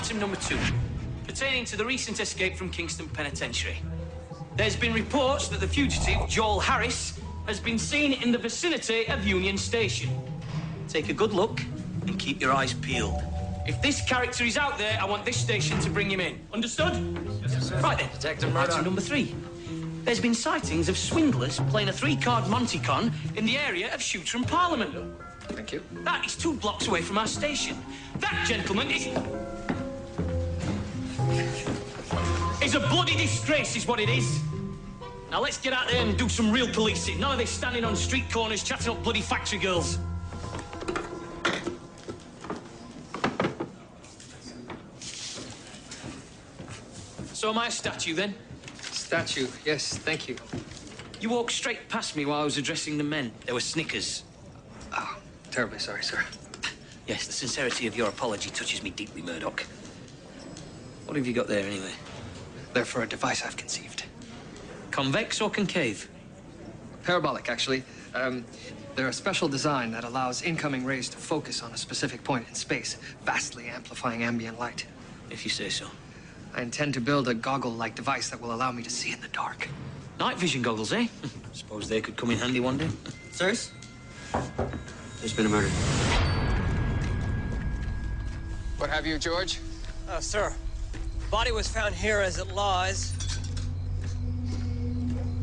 item number 2, pertaining to the recent escape from Kingston Penitentiary. There's been reports that the fugitive, Joel Harris, has been seen in the vicinity of Union Station. Take a good look and keep your eyes peeled. If this character is out there, I want this station to bring him in. Understood? Yes, sir. Right then. Detective Μέρντοχ. Item number 3. There's been sightings of swindlers playing a 3-card Monte-Con in the area of Shootram Parliament. Thank you. That is 2 blocks away from our station. That, gentlemen, is a bloody disgrace, is what it is. Now let's get out there and do some real policing. None of this standing on street corners chatting up bloody factory girls. So am I a statue, then? Statue, yes, thank you. You walked straight past me while I was addressing the men. There were snickers. Oh, terribly sorry, sir. Yes, the sincerity of your apology touches me deeply, Murdoch. What have you got there, anyway? They're for a device I've conceived. Convex or concave? Parabolic, actually. They're a special design that allows incoming rays to focus on a specific point in space, vastly amplifying ambient light. If you say so. I intend to build a goggle-like device that will allow me to see in the dark. Night vision goggles, eh? Suppose they could come in handy one day. Sirs? There's been a murder. What have you, George? Sir, body was found here as it lies.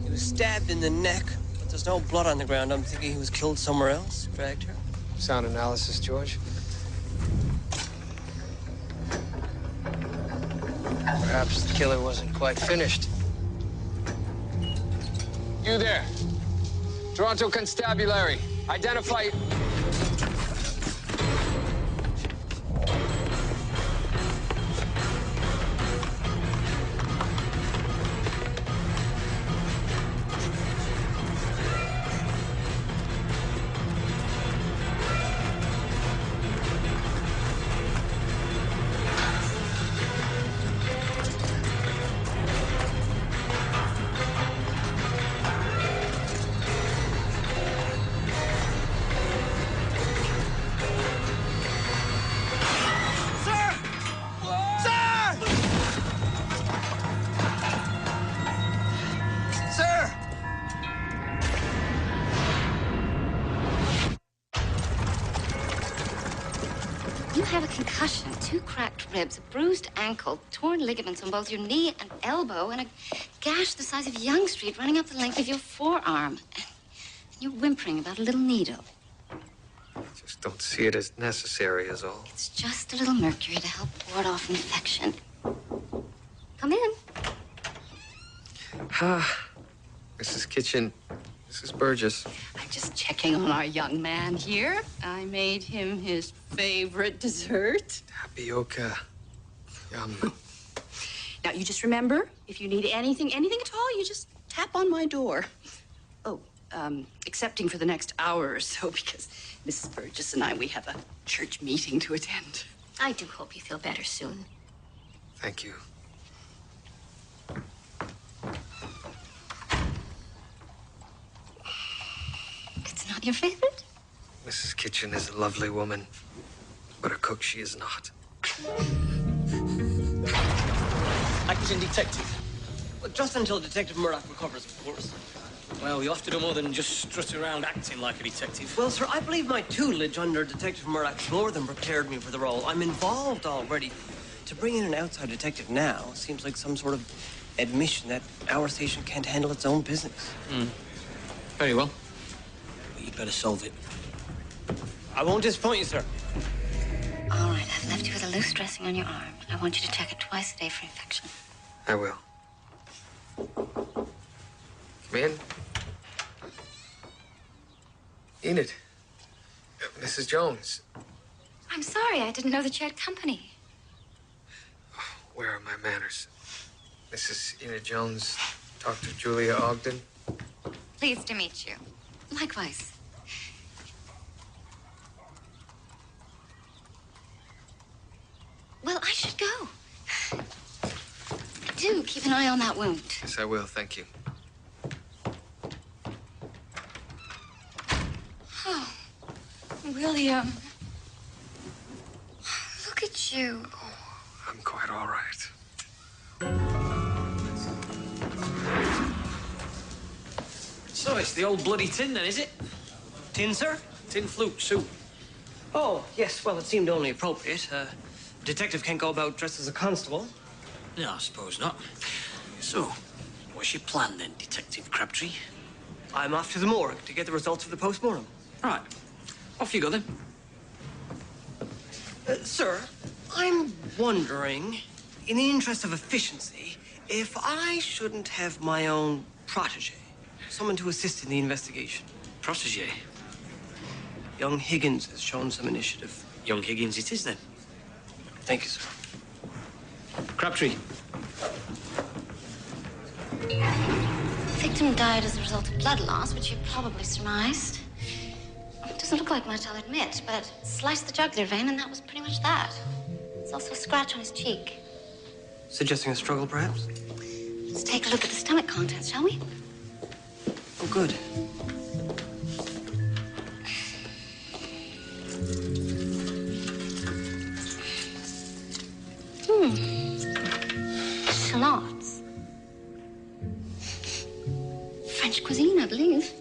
He was stabbed in the neck, but there's no blood on the ground. I'm thinking he was killed somewhere else, dragged here. Sound analysis, George. Perhaps the killer wasn't quite finished. You there. Toronto Constabulary. Identify... You have a concussion, 2 cracked ribs, a bruised ankle, torn ligaments on both your knee and elbow, and a gash the size of Yonge Street running up the length of your forearm. And you're whimpering about a little needle. I just don't see it as necessary, is all. It's just a little mercury to help ward off infection. Come in. Mrs. Kitchen, Mrs. Burgess. I'm just checking on our young man here. I made him his favorite dessert. Tapioca. Yum. Now, you just remember, if you need anything at all, you just tap on my door. Oh, excepting for the next hour or so, because Mrs. Burgess and we have a church meeting to attend. I do hope you feel better soon. Thank you. It's not your favorite? Mrs. Kitchen is a lovely woman, but a cook she is not. Acting detective. Well, just until Detective Murdoch recovers, of course. Well, you'll have to do more than just strut around acting like a detective. Well, sir, I believe my tutelage under Detective Murdoch more than prepared me for the role. I'm involved already. To bring in an outside detective now seems like some sort of admission that our station can't handle its own business. Very well. But you'd better solve it. I won't disappoint you, sir. All right, I've left you with a loose dressing on your arm. I want you to check it twice a day for infection. I will. Come in. Enid. Mrs. Jones. I'm sorry, I didn't know that you had company. Oh, where are my manners? Mrs. Enid Jones, Dr. Julia Ogden. Pleased to meet you. Likewise. Well, I should go. Do keep an eye on that wound. Yes, I will. Thank you. Oh, William. Look at you. Oh, I'm So it's the old bloody tin then, is it? Tin, sir? Tin flute soup. Oh, yes, well, it seemed only appropriate. Detective can't go about dressed as a constable. No, I suppose not. So, what's your plan then, Detective Crabtree? I'm off to the morgue to get the results of the post-mortem. Right. Off you go then. Sir, I'm wondering, in the interest of efficiency, if I shouldn't have my own protege, someone to assist in the investigation. Protege? Young Higgins has shown some initiative. Young Higgins it is then. Thank you, sir. Crabtree. The victim died as a result of blood loss, which you probably surmised. It doesn't look like much, I'll admit, but sliced the jugular vein, and that was pretty much that. There's also a scratch on his cheek. Suggesting a struggle, perhaps? Let's take a look at the stomach contents, shall we? Oh, good. Shallots. French cuisine, I believe.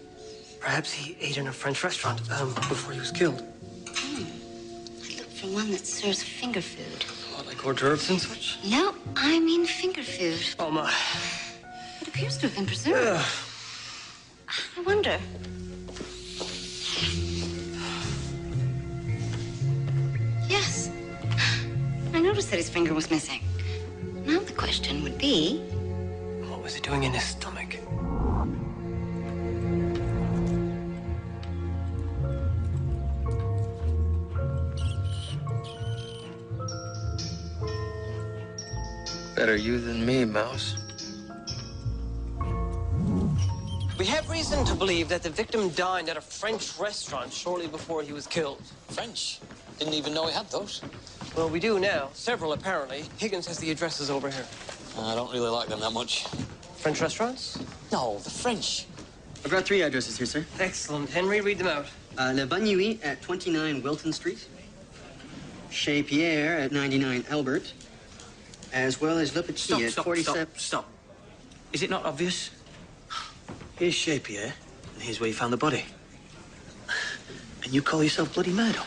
Perhaps he ate in a French restaurant before he was killed. I looked for one that serves finger food. What, like hors d'oeuvres and such? No, I mean finger food. Oh, my. It appears to have been preserved. I wonder. Yes. I noticed that his finger was missing. Now the question would be... What was he doing in his stomach? Better you than me, Mouse. We have reason to believe that the victim dined at a French restaurant shortly before he was killed. French? Didn't even know he had those. Well, we do now. Several, apparently. Higgins has the addresses over here. I don't really like them that much. French restaurants? No, the French. I've got 3 addresses here, sir. Excellent. Henry, read them out. Le Bagnoui at 29 Wilton Street. Chez Pierre at 99 Albert. As well as Le Petit at 47... Stop. Is it not obvious? Here's Chez Pierre, and here's where you found the body. And you call yourself bloody Murdoch?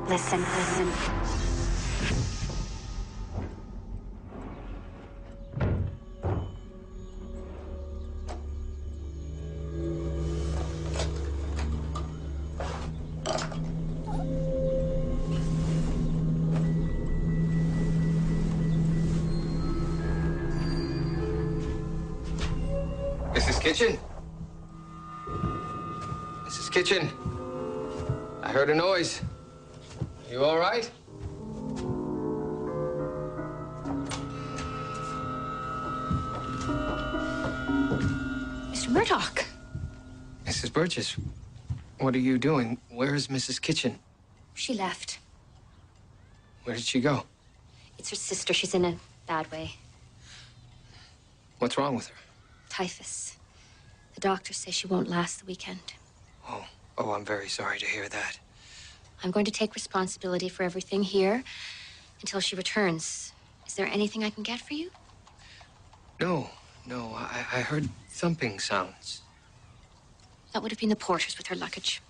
Listen. Mrs. Kitchen? Mrs. Kitchen? I heard a noise. You all right? Mr. Murdoch. Mrs. Burgess, what are you doing? Where is Mrs. Kitchen? She left. Where did she go? It's her sister. She's in a bad way. What's wrong with her? Typhus. The doctors say she won't last the weekend. Oh, I'm very sorry to hear that. I'm going to take responsibility for everything here until she returns. Is there anything I can get for you? No. I heard thumping sounds. That would have been the porters with her luggage.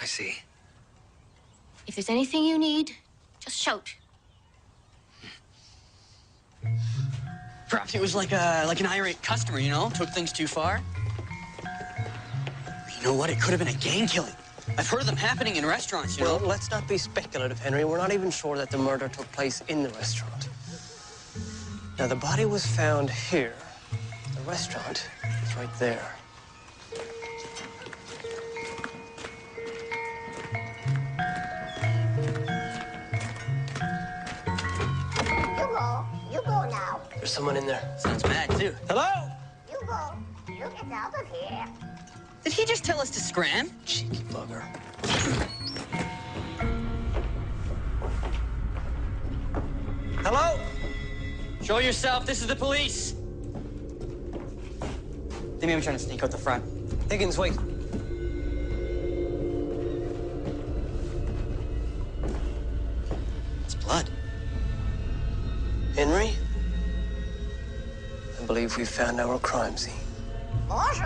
I see. If there's anything you need, just shout. Perhaps it was like an irate customer, you know? Took things too far. know what? It could have been a gang killing. I've heard of them happening in restaurants, you know? Well, let's not be speculative, Henry. We're not even sure that the murder took place in the restaurant. Now, the body was found here. The restaurant is right there. You go now. There's someone in there. Sounds bad, too. Hello? You go. You get out of here. Did he just tell us to scram? Cheeky bugger. Hello? Show yourself. This is the police. They may be trying to sneak out the front. Higgins, wait. It's blood. Henry? I believe we've found our crime scene. Bonjour.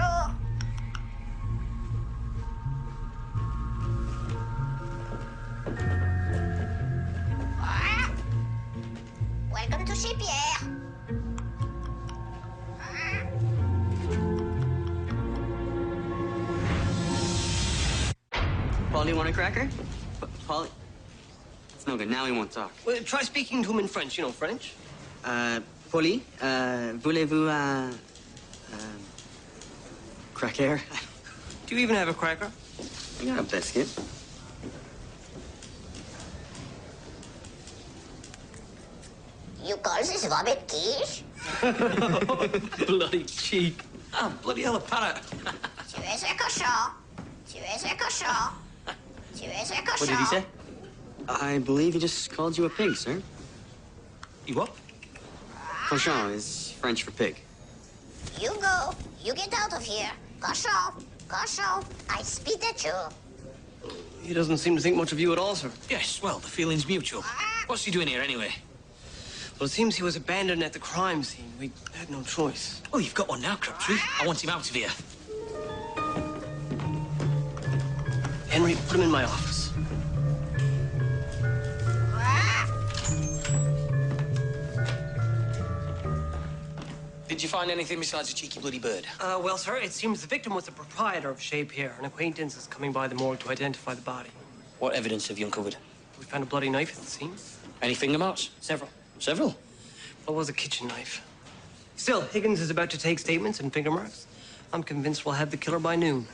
Ah. Welcome to Chez Pierre. Polly, want a cracker? Polly? It's no good. Now he won't talk. Well, try speaking to him in French. You know French? Polly, voulez-vous, cracker? Do you even have a cracker? I got a biscuit. You call this vomit quiche? Bloody cheek. Oh, bloody hell, a parrot. Tu es un cochon. Tu es un cochon. Tu es un cochon. What did he say? I believe he just called you a pig, sir. You what? Cochon is French for pig. You go. You get out of here. Cochon. Cochon. I spit at you. He doesn't seem to think much of you at all, sir. Yes, well, the feeling's mutual. What's he doing here, anyway? Well, it seems he was abandoned at the crime scene. We had no choice. Well, you've got one now, Crabtree. I want him out of here. Henry, put him in my office. Did you find anything besides a cheeky bloody bird? Well, sir, it seems the victim was the proprietor of Chez Pierre. An acquaintance is coming by the morgue to identify the body. What evidence have you uncovered? We found a bloody knife at the scene. Any finger marks? Several. Several? Well, it was a kitchen knife. Still, Higgins is about to take statements and finger marks. I'm convinced we'll have the killer by noon.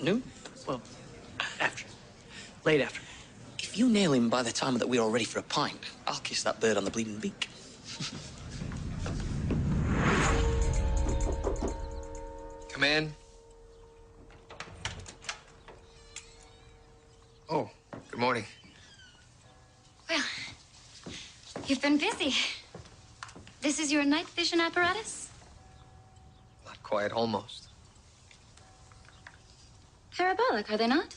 Noon? Well, after. Late after. If you nail him by the time that we're all ready for a pint, I'll kiss that bird on the bleeding beak. Come in. Oh, good morning. Well, you've been busy. This is your night vision apparatus? Not quite, almost. Parabolic, are they not?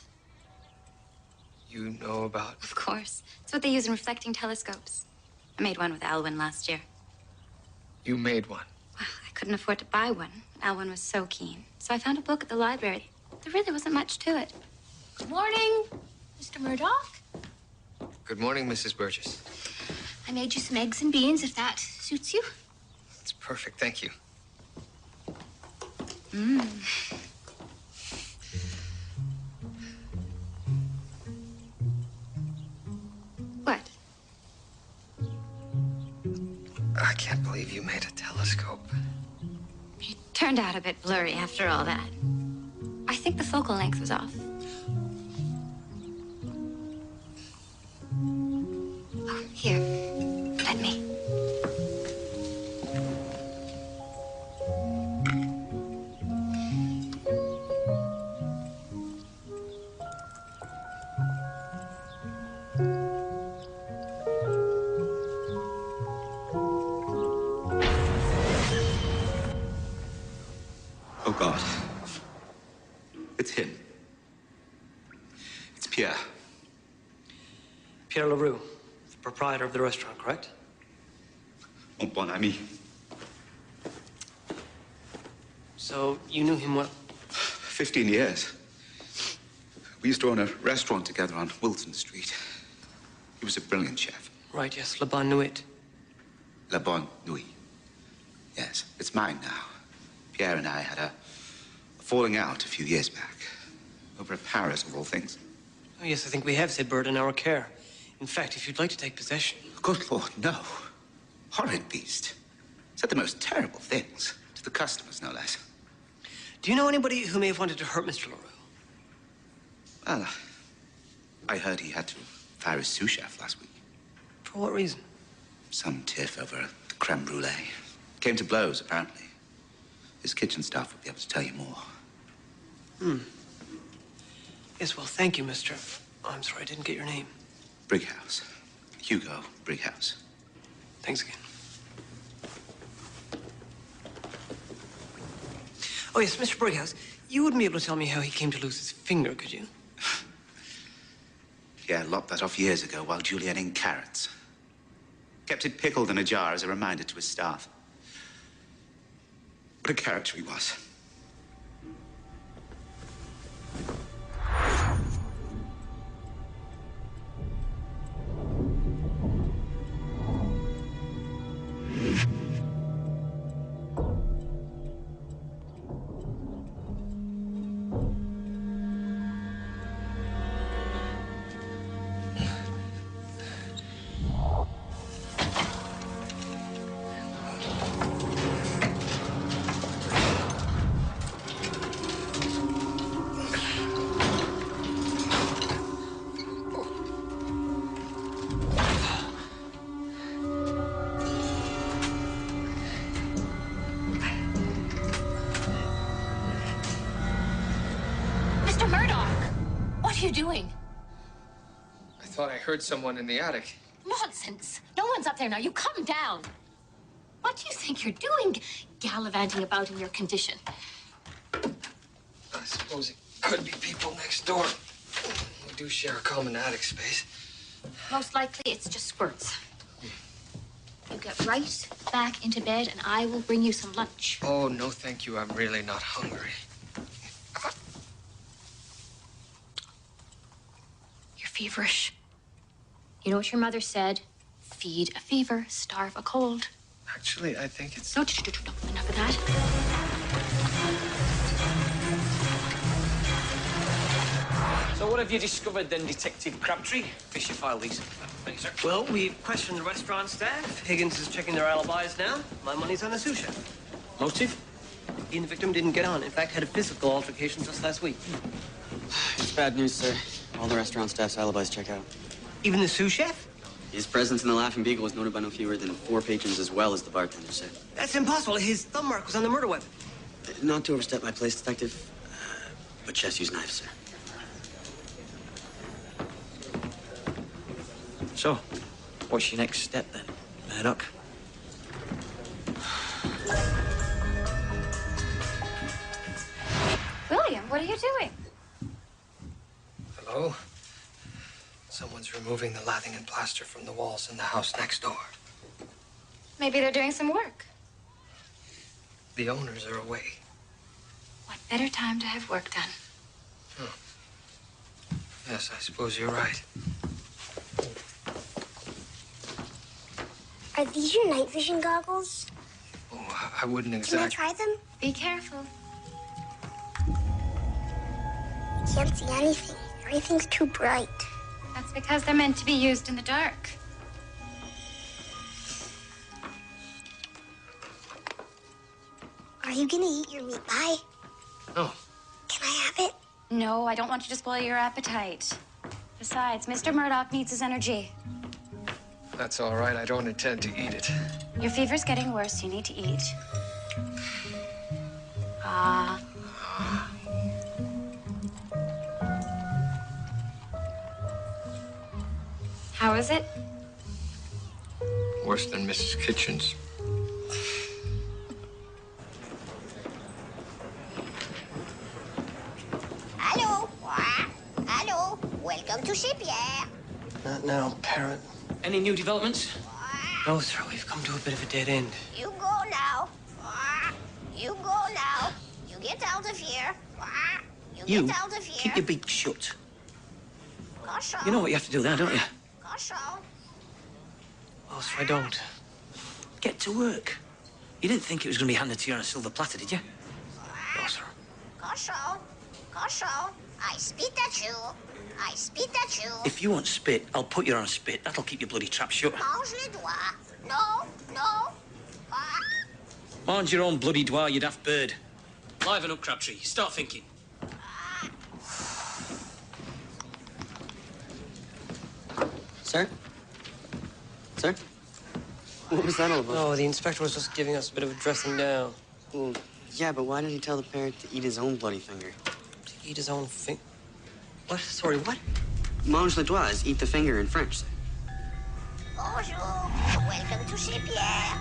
You know about... Of course. It's what they use in reflecting telescopes. I made one with Alwyn last year. You made one. Well, I couldn't afford to buy one. Alwyn was so keen. So I found a book at the library. There really wasn't much to it. Good morning, Mr. Murdoch. Good morning, Mrs. Burgess. I made you some eggs and beans, if that suits you. It's perfect, thank you. What? I can't believe you made a telescope. It turned out a bit blurry after all that. I think the focal length was off. Oh, here. Let me. Oh, God. It's him. It's Pierre. Pierre Leroux, the proprietor of the restaurant, correct? Mon bon ami. So you knew him well? 15 years. We used to own a restaurant together on Wilton Street. He was a brilliant chef. Right, yes, Le Bon Nuit. La Bonne Nuit. Yes, it's mine now. Pierre and I had a falling out a few years back. Over a parrot, of all things. Oh, yes, I think we have said bird in our care. In fact, if you'd like to take possession... Good Lord, no. Horrid beast. Said the most terrible things. To the customers, no less. Do you know anybody who may have wanted to hurt Mr. LaRue? Well, I heard he had to fire his sous chef last week. For what reason? Some tiff over a creme brulee. Came to blows, apparently. His kitchen staff will be able to tell you more. Yes, well, thank you, Mr. I'm sorry, I didn't get your name. Brighouse. Hugo Brighouse. Thanks again. Oh, yes, Mr. Brighouse, you wouldn't be able to tell me how he came to lose his finger, could you? Yeah, lopped that off years ago while julienning carrots. Kept it pickled in a jar as a reminder to his staff. What a character he was. Doing? I thought I heard someone in the attic. Nonsense. No one's up there now. You come down. What do you think you're doing, gallivanting about in your condition? I suppose it could be people next door. We do share a common attic space. Most likely it's just squirts. You get right back into bed and I will bring you some lunch. Oh, no, thank you. I'm really not hungry. Feverish. You know what your mother said? Feed a fever, starve a cold. Actually, I think it's... No, enough of that. So what have you discovered then, Detective Crabtree? Fish your file, these. Thanks, sir. Well, we've questioned the restaurant staff. Higgins is checking their alibis now. My money's on the sous chef. Motive? He and the victim didn't get on. In fact, had a physical altercation just last week. It's bad news, sir. All the restaurant staff's alibis check out. Even the sous chef? His presence in the Laughing Beagle was noted by no fewer than 4 patrons as well as the bartender, sir. That's impossible. His thumb mark was on the murder weapon. Not to overstep my place, Detective, but chefs use knives, sir. So, what's your next step then, Murdoch? William, what are you doing? Hello? Someone's removing the lathing and plaster from the walls in the house next door. Maybe they're doing some work. The owners are away. What better time to have work done? Oh. Yes, I suppose you're right. Are these your night vision goggles? Oh, I wouldn't Can I exactly... try them? Be careful. I can't see anything. Everything's too bright. That's because they're meant to be used in the dark. Are you gonna eat your meat pie? No. Can I have it? No, I don't want you to spoil your appetite. Besides, Mr. Murdoch needs his energy. That's all right. I don't intend to eat it. Your fever's getting worse. You need to eat. How is it? Worse than Mrs. Kitchen's. Hello. Hello. Welcome to Shipyard. Not now, parrot. Any new developments? No, sir. We've come to a bit of a dead end. You go now. You go now. You get out of here. You get out of here. Keep your beak shut. Gosh, You know what you have to do there, don't you? gosh, Oh, sir, I don't. Get to work. You didn't think it was going to be handed to you on a silver platter, did you? No, sir. gosh. Caution. Caution. I spit at you. I spit at you. If you want spit, I'll put you on a spit. That'll keep your bloody trap shut. Mange les doigts. No, no. Ah. Mind your own bloody doigt, you daft bird. Liven up, Crabtree. Start thinking. Sir? Sir? What was that all about? Oh, the inspector was just giving us a bit of a dressing down. Well, yeah, but why did he tell the parrot to eat his own bloody finger? To eat his own finger? What? Sorry, what? Mange les doigts is eat the finger in French. Bonjour. Welcome to chez Pierre.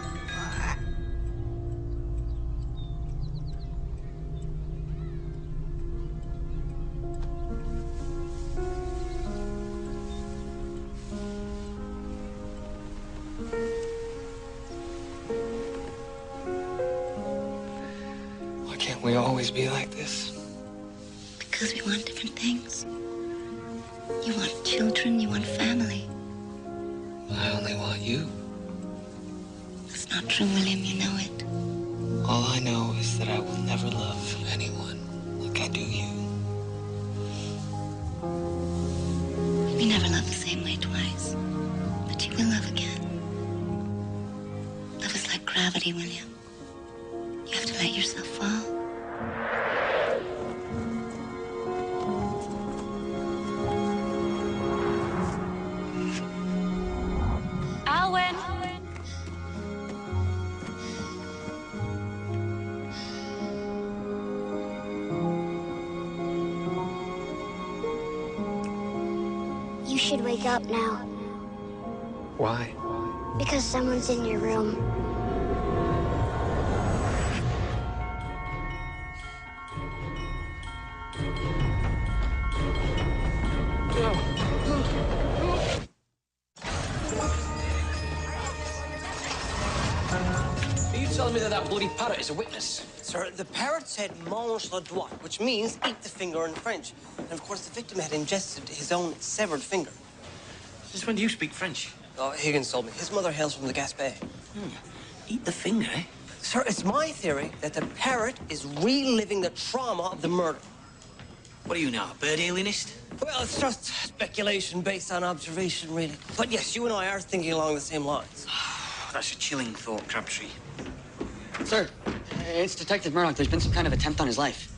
Why can't we always be like this? Because we want different things. You want children, you want family. I only want you. That's not true, William, you know it. All I know is that I will never love anyone like I do you. We never love the same way twice. But you will love again. Love is like gravity, William. You have to let yourself fall. Alwyn! You should wake up now. Why? Because someone's in your room. Are you telling me that bloody parrot is a witness? Sir, the parrot said mange le doigt, which means eat the finger in French. And of course, the victim had ingested his own severed finger. Since when do you speak French? Oh, Higgins told me. His mother hails from the Gaspé. Eat the finger, eh? Sir, it's my theory that the parrot is reliving the trauma of the murder. What are you now, a bird alienist? Well, it's just speculation based on observation, really. But yes, you and I are thinking along the same lines. That's a chilling thought, Crabtree. Sir, it's Detective Μέρντοχ. There's been some kind of attempt on his life.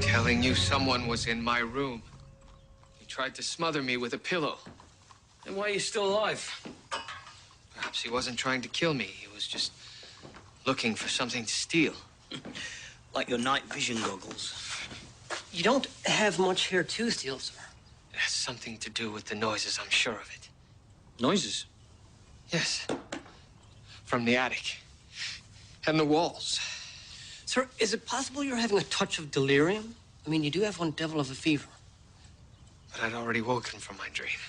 Telling you someone was in my room. He tried to smother me with a pillow. Then why are you still alive? Perhaps he wasn't trying to kill me. He was just looking for something to steal. Like your night vision goggles. You don't have much here to steal, sir. It has something to do with the noises, I'm sure of it. Noises? Yes. From the attic. And the walls. Sir, is it possible you're having a touch of delirium? I mean, you do have one devil of a fever. But I'd already woken from my dream.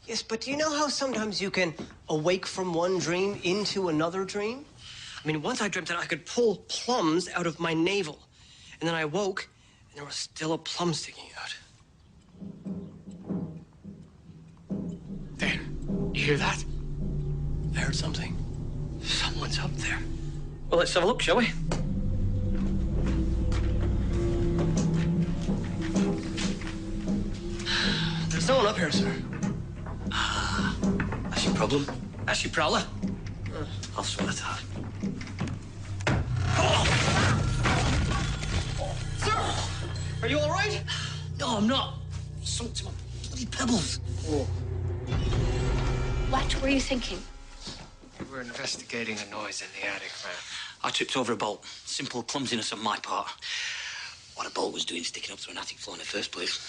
Yes, but do you know how sometimes you can awake from one dream into another dream? I mean, once I dreamt that I could pull plums out of my navel. And then I woke, and there was still a plum sticking out. There. You hear that? I heard something. Someone's up there. Well, let's have a look, shall we? There's no one up here, sir. That's your problem. That's your prowler. I'll sort it out. Sir! Are you all right? No, I'm not. Sunk to my bloody pebbles. What were you thinking? We were investigating a noise in the attic, ma'am. I tripped over a bolt. Simple clumsiness on my part. What a bolt was doing sticking up to an attic floor in the first place.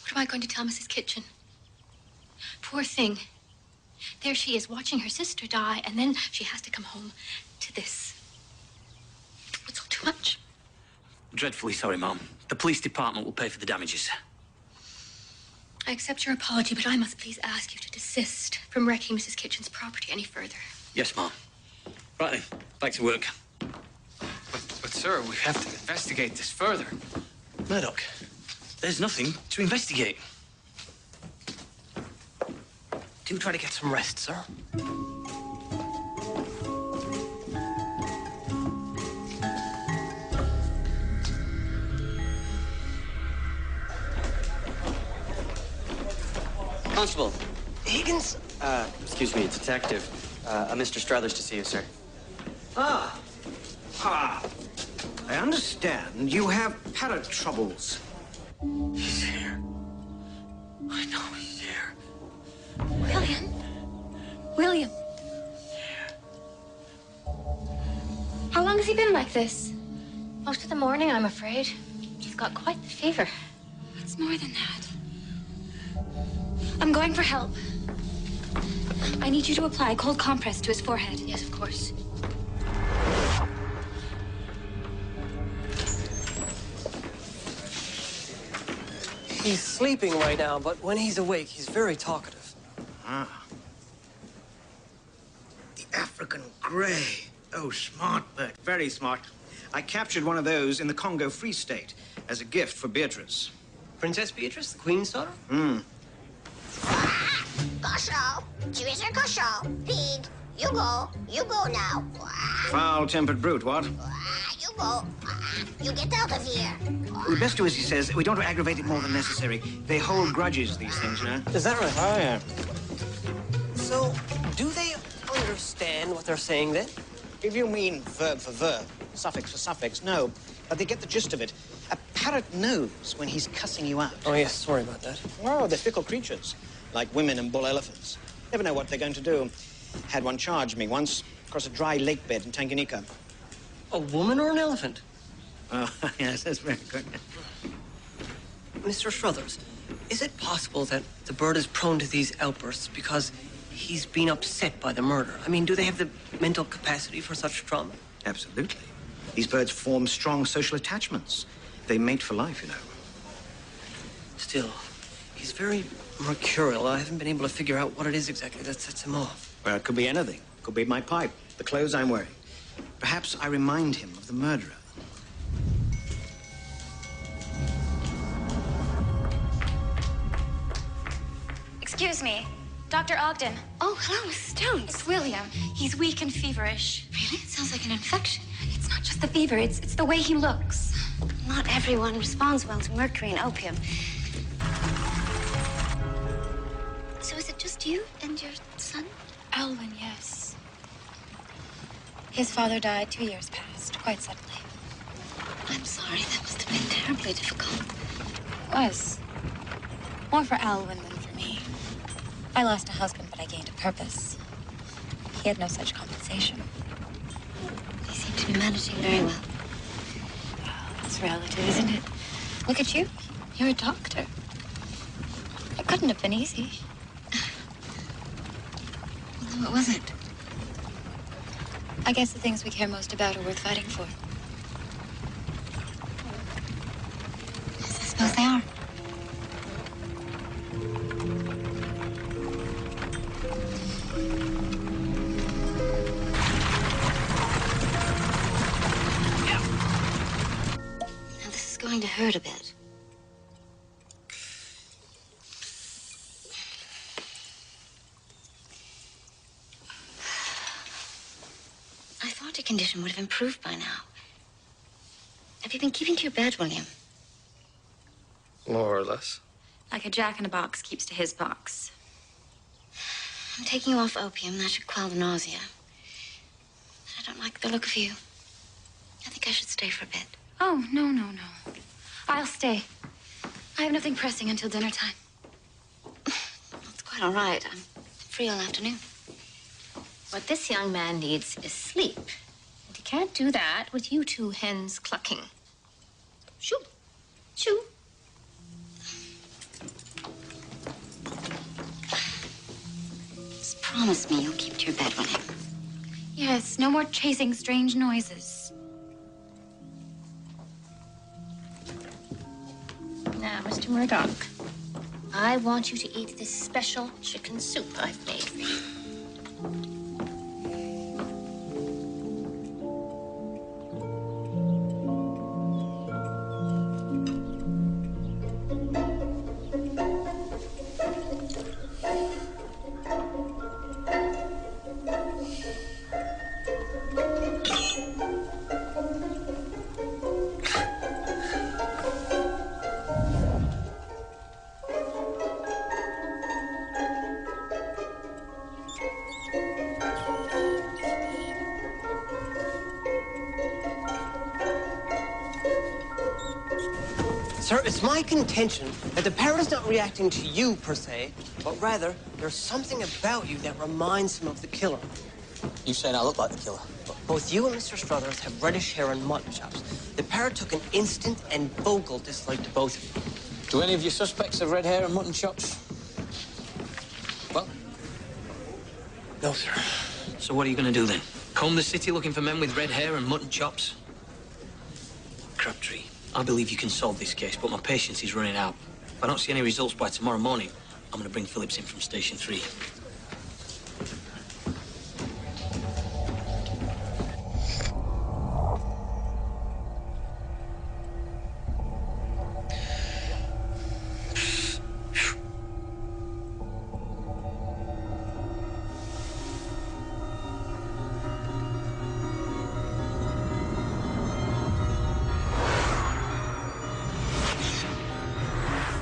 What am I going to tell Mrs. Kitchen? Poor thing. There she is watching her sister die, and then she has to come home to this. It's all too much. Dreadfully sorry, Mom. The police department will pay for the damages. I accept your apology, but I must please ask you to desist from wrecking Mrs. Kitchen's property any further. Yes, Mom. Right then, back to work. But sir, we have to investigate this further. Murdoch, there's nothing to investigate. Do try to get some rest, sir. Constable. Higgins? Excuse me, detective. Mr. Struthers to see you, sir. Ah. I understand you have parrot troubles. He's here. I know he's here. William? William? How long has he been like this? Most of the morning, I'm afraid. He's got quite the fever. It's more than that. I'm going for help. I need you to apply cold compress to his forehead. Yes, of course. He's sleeping right now, but when he's awake, he's very talkative. Ah. The African grey. Oh, smart bird. Very smart. I captured one of those in the Congo Free State as a gift for Beatrice. Princess Beatrice, the Queen's daughter? Gosho, Jewish Gosho, pig. You go now. Foul-tempered brute, what? You go. You get out of here. We best do as he says. We don't aggravate it more than necessary. They hold grudges, these things, you know? Is that right? Oh, yeah. So, do they understand what they're saying then? If you mean verb for verb, suffix for suffix, no. But they get the gist of it. A parrot knows when he's cussing you out. Oh, yes, sorry about that. Oh, they're fickle creatures, like women and bull elephants. Never know what they're going to do. Had one charge me once across a dry lake bed in Tanganyika. A woman or an elephant? Oh, yes, that's very good. Mr. Struthers, is it possible that the bird is prone to these outbursts because he's been upset by the murder? I mean, do they have the mental capacity for such trauma? Absolutely. These birds form strong social attachments. They mate for life, you know. Still, he's very mercurial. I haven't been able to figure out what it is exactly that sets him off. Well, it could be anything. Could be my pipe, the clothes I'm wearing. Perhaps I remind him of the murderer. Excuse me, Dr. Ogden. Oh, hello, Miss Stone. It's William. He's weak and feverish. Really? It sounds like an infection. It's not just the fever, it's the way he looks. Not everyone responds well to mercury and opium. So is it just you and your son? Alwyn, yes. His father died 2 years past, quite suddenly. I'm sorry. That must have been terribly difficult. It was. More for Alwyn than for me. I lost a husband, but I gained a purpose. He had no such compensation. You seem to be managing very well. It's relative, isn't it? Look at you. You're a doctor. It couldn't have been easy. No, it wasn't. I guess the things we care most about are worth fighting for. Yes, I suppose they are. Now, this is going to hurt a bit. I thought your condition would have improved by now. Have you been keeping to your bed, William? More or less. Like a jack-in-a-box keeps to his box. I'm taking you off opium. That should quell the nausea. I don't like the look of you. I think I should stay for a bit. Oh, no. I'll stay. I have nothing pressing until dinner time. That's quite all right. I'm free all afternoon. What this young man needs is sleep. And he can't do that with you two hens clucking. Shoo. Shoo. Just promise me you'll keep to your bed, William. Yes, no more chasing strange noises. Now, Mr. Murdoch, I want you to eat this special chicken soup I've made for you. Sir, it's my contention that the parrot is not reacting to you, per se, but rather there's something about you that reminds him of the killer. You saying I look like the killer? Both you and Mr. Struthers have reddish hair and mutton chops. The parrot took an instant and vocal dislike to both of you. Do any of your suspects have red hair and mutton chops? Well? No, sir. So what are you going to do then? Comb the city looking for men with red hair and mutton chops? Crabtree, I believe you can solve this case, but my patience is running out. If I don't see any results by tomorrow morning, I'm going to bring Phillips in from Station 3.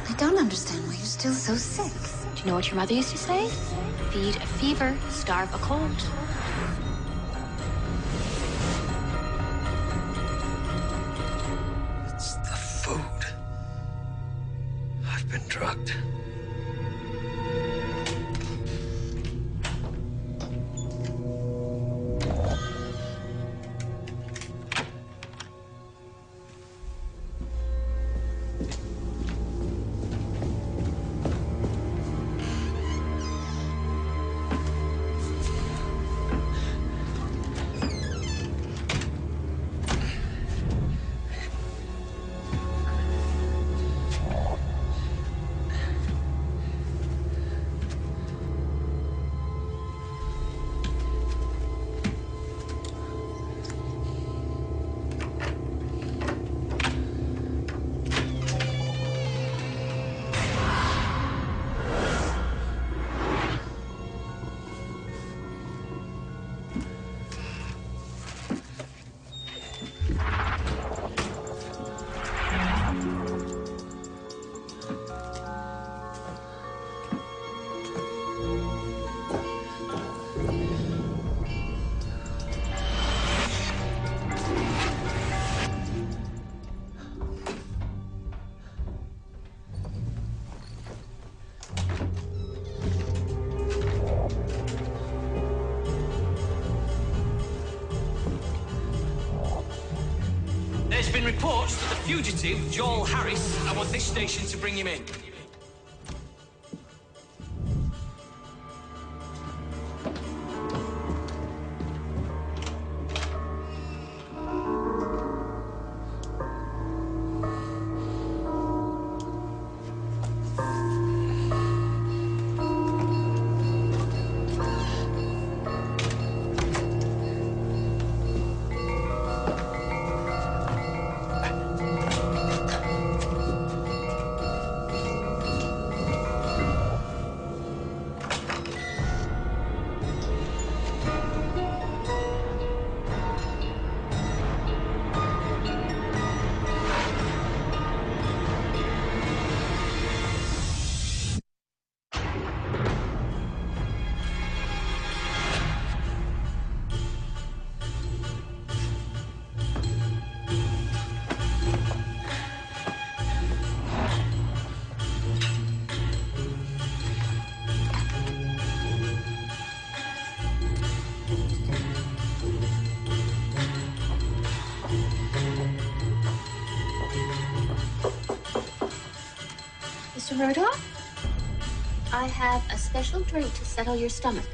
I don't understand why you're still so sick. Do you know what your mother used to say? Feed a fever, starve a cold. It's the food. I've been drugged. There's been reports that the fugitive, Joel Harris, I want this station to bring him in. Mr. Murdoch, I have a special drink to settle your stomach.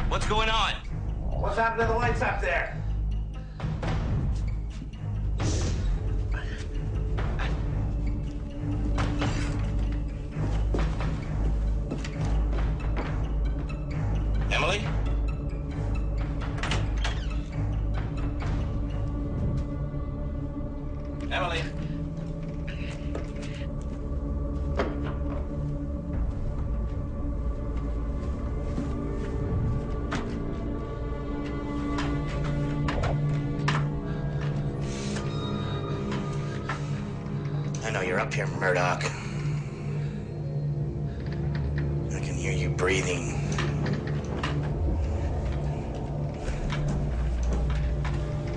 What's going on? What's happened to the lights up there? Emily. I know you're up here, Murdoch. I can hear you breathing.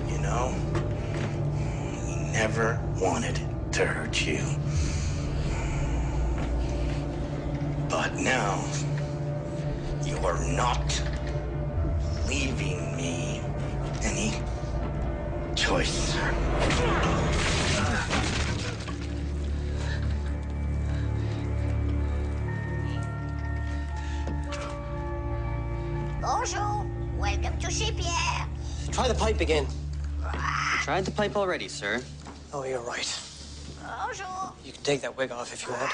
You know, we never wanted to hurt you. But now, you are not leaving me any choice. Bonjour. Welcome to Chez Pierre. Try the pipe again. Tried the pipe already, sir. Oh, you're right. Bonjour. You can take that wig off if you want.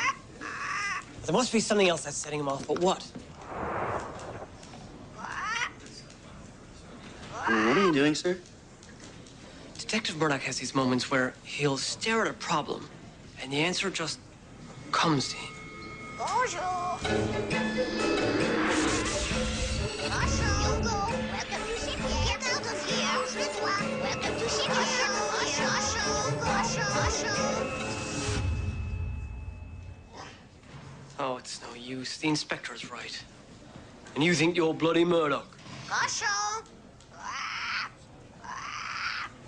There must be something else that's setting him off, but what? What are you doing, sir? Detective Murdoch has these moments where he'll stare at a problem, and the answer just comes to him. Bonjour. Oh, it's no use. The inspector's right. And you think you're bloody Murdoch. Cochon.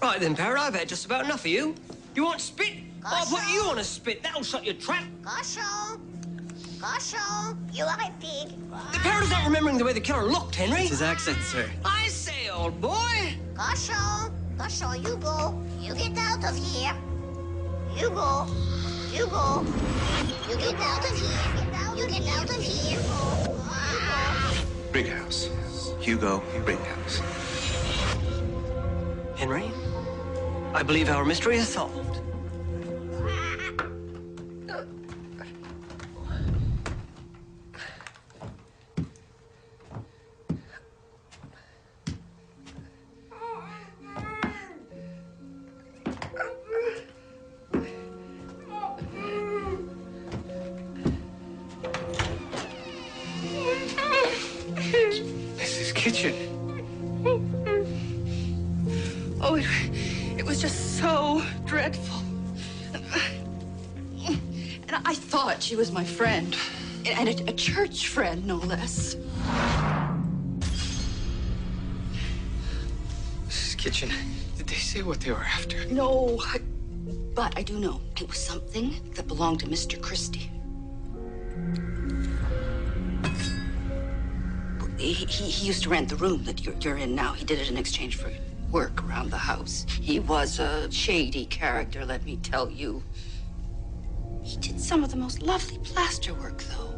Right then, Parrot, I've had just about enough of you. You want spit? I'll put you on a spit. That'll shut your trap. Cochon. Cochon. You are a pig. The Parrot's not remembering the way the killer looked, Henry. It's his accent, sir. I say, old boy. Cochon. Cochon, you go. You get out of here. You go. You go. You get out of here. You get out of here. Brighouse. Hugo Brighouse. Henry, I believe our mystery is solved. Mrs. Kitchen. Oh, it was just so dreadful. And I thought she was my friend. And a church friend, no less. Mrs. Kitchen, did they say what they were after? No, but I do know it was something that belonged to Mr. Christie. He used to rent the room that you're in now. He did it in exchange for work around the house. He was a shady character, let me tell you. He did some of the most lovely plaster work, though.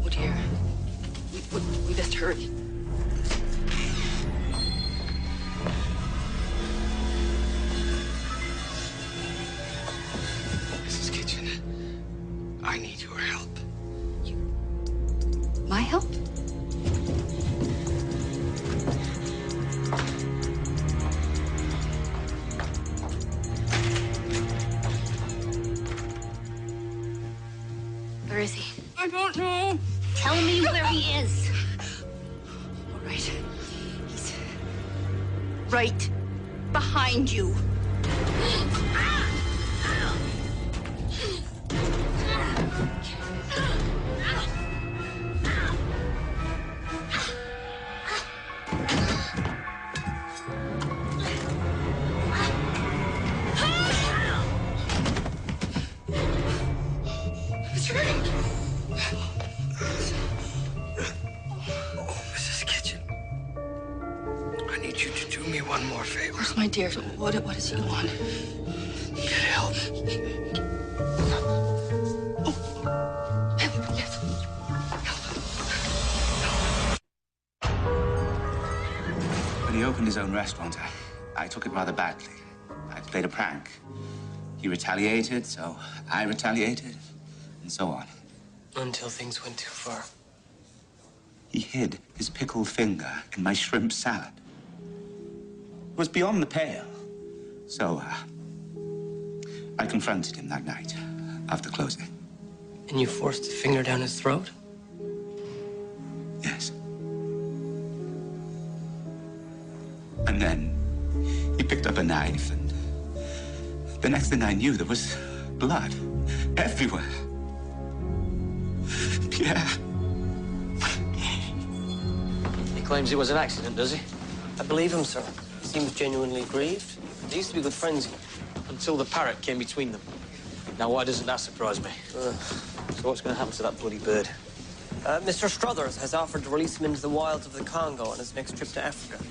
Oh, dear. We best hurry. Mrs. Kitchen, I need your help. My help? Where is he? I don't know. Tell me where he is. All right. He's right behind you. Mrs. Kitchen, I need you to do me one more favor. Where's my dear? What does he want? Get help. When he opened his own restaurant, I took it rather badly. I played a prank. He retaliated, so I retaliated, and so on. Until things went too far. He hid his pickled finger in my shrimp salad. It was beyond the pale. So, I confronted him that night after closing. And you forced the finger down his throat? Yes. And then he picked up a knife, and the next thing I knew, there was blood everywhere. Pierre. He claims it was an accident, does he? I believe him, sir. He seems genuinely grieved. They used to be good friends. Until the parrot came between them. Now, why doesn't that surprise me? So what's going to happen to that bloody bird? Mr. Struthers has offered to release him into the wilds of the Congo on his next trip to Africa.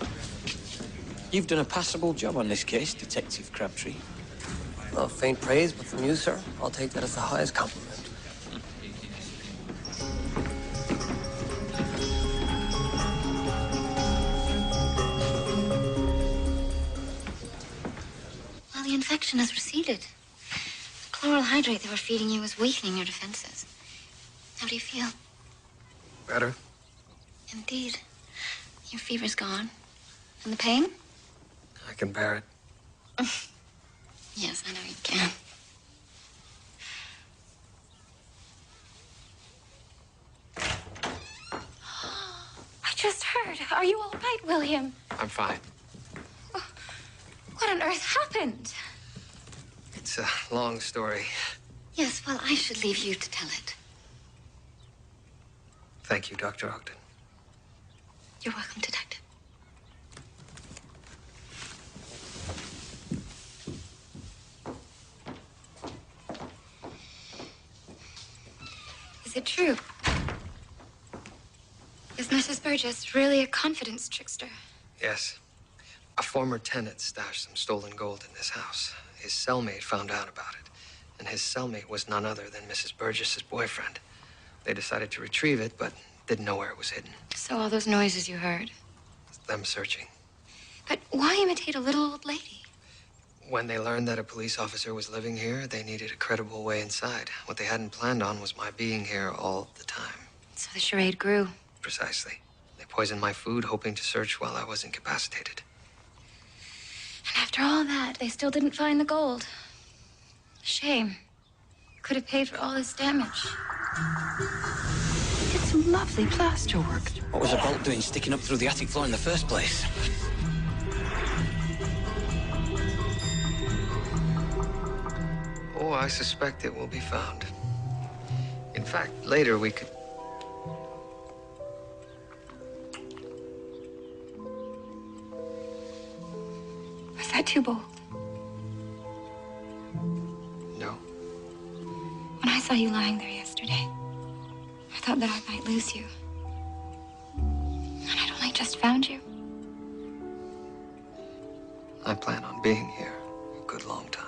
You've done a passable job on this case, Detective Crabtree. Well, faint praise, but from you, sir, I'll take that as the highest compliment. Well, the infection has receded. The chloral hydrate they were feeding you is weakening your defenses. How do you feel? Better. Indeed. Your fever's gone. And the pain? I can bear it. Yes, I know you can. I just heard. Are you all right, William? I'm fine. What on earth happened? It's a long story. Yes, well, I should leave you to tell it. Thank you, Dr. Ogden. You're welcome, Detective. Is it true? Is Mrs. Burgess really a confidence trickster? Yes. A former tenant stashed some stolen gold in this house. His cellmate found out about it. And his cellmate was none other than Mrs. Burgess's boyfriend. They decided to retrieve it, but didn't know where it was hidden. So all those noises you heard. It's them searching. But why imitate a little old lady? When they learned that a police officer was living here, they needed a credible way inside. What they hadn't planned on was my being here all the time. So the charade grew. Precisely. They poisoned my food, hoping to search while I was incapacitated. And after all that, they still didn't find the gold. Shame. Could have paid for all this damage. Did some lovely plaster work. What was a bolt doing sticking up through the attic floor in the first place? Oh, I suspect it will be found. In fact, later we could... Was that too bold? No. When I saw you lying there yesterday, I thought that I might lose you. And I'd only just found you. I plan on being here a good long time.